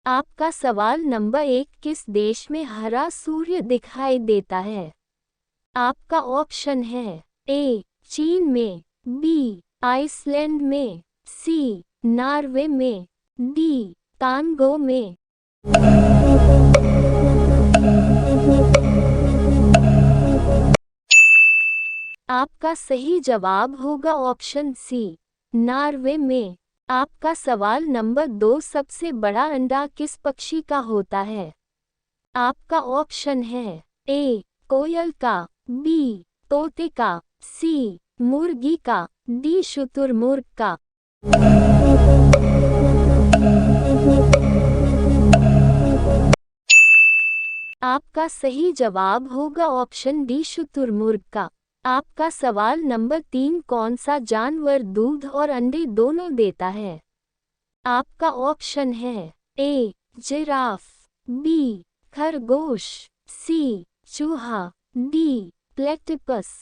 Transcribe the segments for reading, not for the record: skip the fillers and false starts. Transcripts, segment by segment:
आपका सवाल नंबर 1, किस देश में हरा सूर्य दिखाई देता है? आपका ऑप्शन है ए चीन में, बी आइसलैंड में, सी नॉर्वे में, डी कांगो में। आपका सही जवाब होगा ऑप्शन सी, नॉर्वे में। आपका सवाल नंबर 2, सबसे बड़ा अंडा किस पक्षी का होता है? आपका ऑप्शन है ए कोयल का, बी तोते का, सी मुर्गी का, डी शुतुरमुर्ग का। आपका सही जवाब होगा ऑप्शन डी शुतुरमुर्ग का। आपका सवाल नंबर 3, कौन सा जानवर दूध और अंडे दोनों देता है? आपका ऑप्शन है ए जिराफ, बी खरगोश, सी चूहा, डी प्लेटिपस।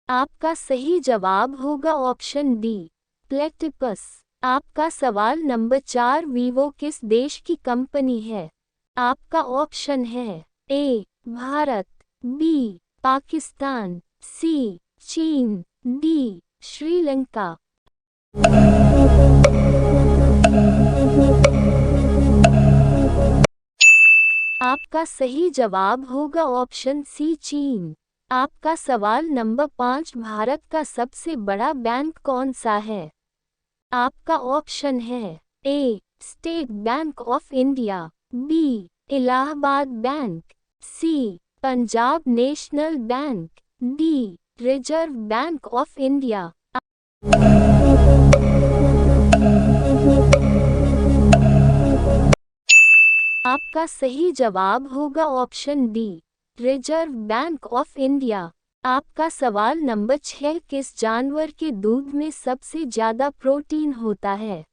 आपका सही जवाब होगा ऑप्शन डी प्लेटिपस। आपका सवाल नंबर 4, वीवो किस देश की कंपनी है? आपका ऑप्शन है ए भारत, बी पाकिस्तान, सी चीन, डी श्रीलंका। आपका सही जवाब होगा ऑप्शन सी चीन। आपका सवाल नंबर 5, भारत का सबसे बड़ा बैंक कौन सा है? आपका ऑप्शन है A State Bank of India, B Allahabad Bank, C Punjab National Bank, D Reserve Bank of India. आपका सही जवाब होगा option D Reserve Bank of India. आपका सवाल नंबर 6, किस जानवर के दूध में सबसे ज्यादा प्रोटीन होता है?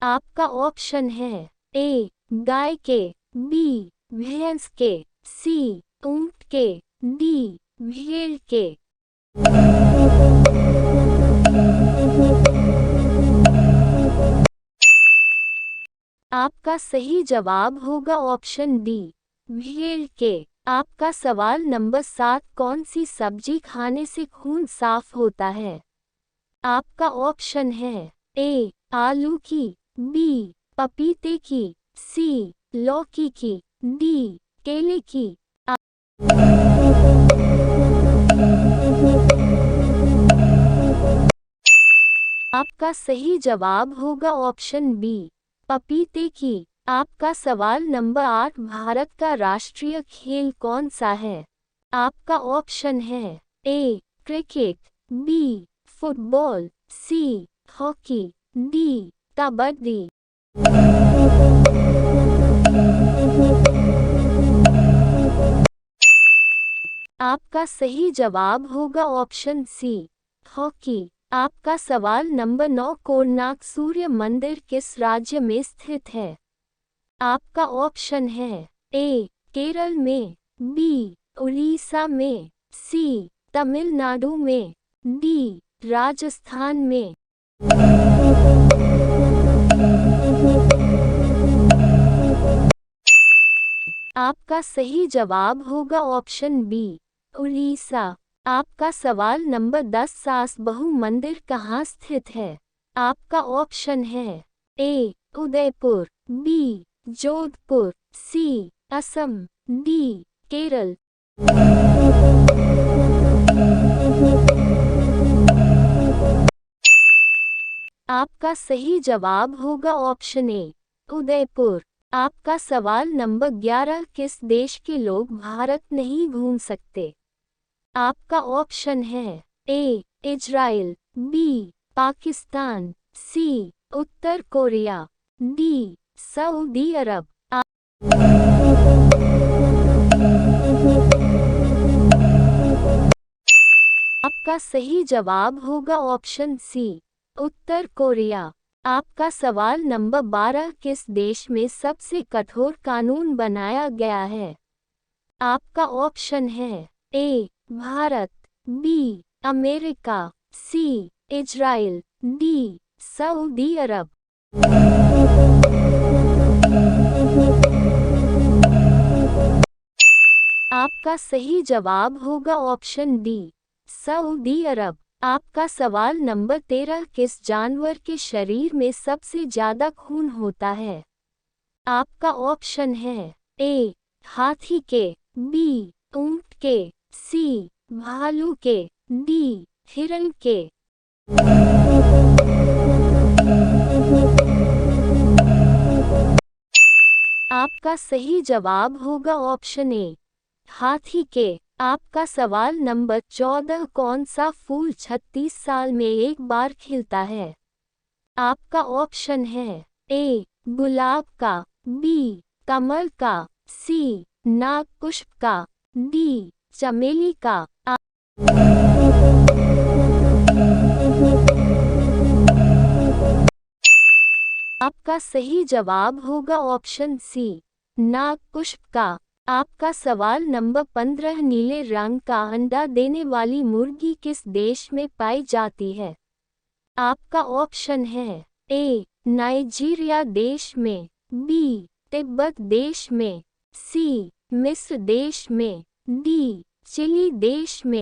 आपका ऑप्शन है ए गाय के, बी भैंस के, सी ऊंट के, डी भेड़ के। आपका सही जवाब होगा ऑप्शन डी भेड़ के। आपका सवाल नंबर 7, कौन सी सब्जी खाने से खून साफ होता है? आपका ऑप्शन है ए आलू की, बी पपीते की, सी लौकी की, डी केले की। आपका सही जवाब होगा ऑप्शन बी पपीते की। आपका सवाल नंबर 8, भारत का राष्ट्रीय खेल कौन सा है? आपका ऑप्शन है A cricket, B football, C hockey, D kabaddi. आपका सही जवाब होगा ऑप्शन सी हॉकी। आपका सवाल नंबर 9, कोणार्क सूर्य मंदिर किस राज्य में स्थित है? आपका ऑप्शन है ए केरल में, बी उड़ीसा में, सी तमिलनाडु में, डी राजस्थान में। आपका सही जवाब होगा ऑप्शन बी उड़ीसा। आपका सवाल नंबर 10, सास बहू मंदिर कहाँ स्थित है? आपका ऑप्शन है ए उदयपुर, बी जोधपुर, सी असम, डी केरल। आपका सही जवाब होगा ऑप्शन ए उदयपुर। आपका सवाल नंबर 11, किस देश के लोग भारत नहीं घूम सकते? आपका ऑप्शन है ए इजराइल, बी पाकिस्तान, सी उत्तर कोरिया, डी सऊदी अरब। आपका सही जवाब होगा ऑप्शन सी उत्तर कोरिया। आपका सवाल नंबर 12, किस देश में सबसे कठोर कानून बनाया गया है? आपका ऑप्शन है A Bharat, B America, C Israel, D Saudi Arab. आपका सही जवाब होगा ऑप्शन डी सऊदी अरब। आपका सवाल नंबर 13 किस जानवर के शरीर में सबसे ज्यादा खून होता है? आपका ऑप्शन है ए हाथी के, बी ऊंट के, सी भालू के, डी हिरण के। आपका सही जवाब होगा ऑप्शन ए हाथी के। आपका सवाल नंबर 14 कौन सा फूल 36 साल में एक बार खिलता है? आपका ऑप्शन है ए गुलाब का, बी कमल का, सी नागपुष्प का, डी चमेली का। आपका सही जवाब होगा ऑप्शन सी नागपुष्प का। आपका सवाल नंबर 15 नीले रंग का अंडा देने वाली मुर्गी किस देश में पाई जाती है? आपका ऑप्शन है ए नाइजीरिया देश में, बी तिब्बत देश में, सी मिस्र देश में, डी चिली देश में।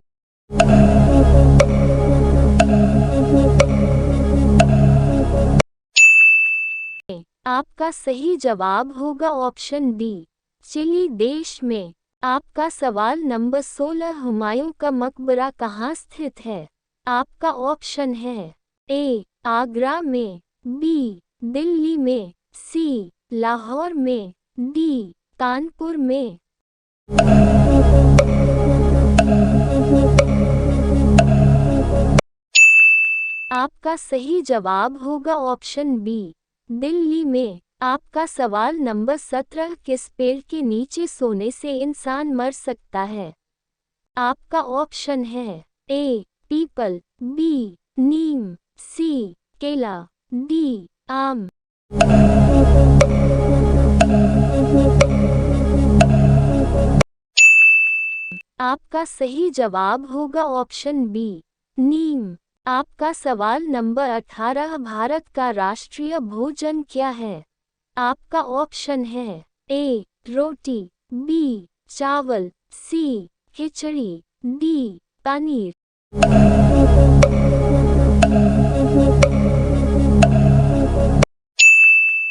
आपका सही जवाब होगा ऑप्शन डी चिली देश में। आपका सवाल नंबर 16 हुमायूं का मकबरा कहाँ स्थित है? आपका ऑप्शन है ए आगरा में, बी दिल्ली में, सी लाहौर में, डी कानपुर में। आपका सही जवाब होगा ऑप्शन बी दिल्ली में। आपका सवाल नंबर 17 किस पेड़ के नीचे सोने से इंसान मर सकता है? आपका ऑप्शन है ए पीपल, बी नीम, सी केला, डी आम। आपका सही जवाब होगा ऑप्शन बी नीम। आपका सवाल नंबर 18 भारत का राष्ट्रीय भोजन क्या है? आपका ऑप्शन है ए रोटी, बी चावल, सी खिचड़ी, डी पनीर।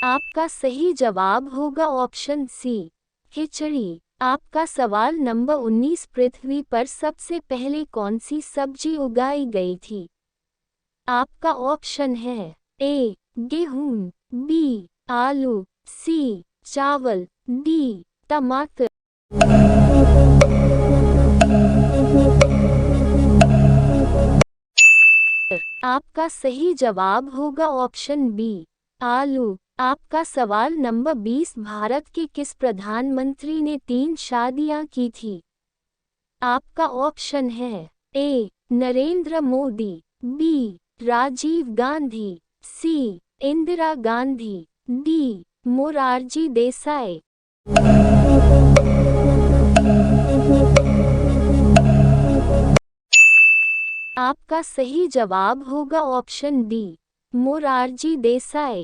आपका सही जवाब होगा ऑप्शन सी खिचड़ी। आपका सवाल नंबर 19 पृथ्वी पर सबसे पहले कौन सी सब्जी उगाई गई थी? आपका ऑप्शन है ए गेहूं, बी आलू, सी चावल, डी टमाटर। आपका सही जवाब होगा ऑप्शन बी आलू। आपका सवाल नंबर 20 भारत के किस प्रधानमंत्री ने 3 शादियां की थी? आपका ऑप्शन है ए नरेंद्र मोदी, बी राजीव गांधी, सी इंदिरा गांधी, डी मोरारजी देसाई। आपका सही जवाब होगा ऑप्शन डी मोरारजी देसाई।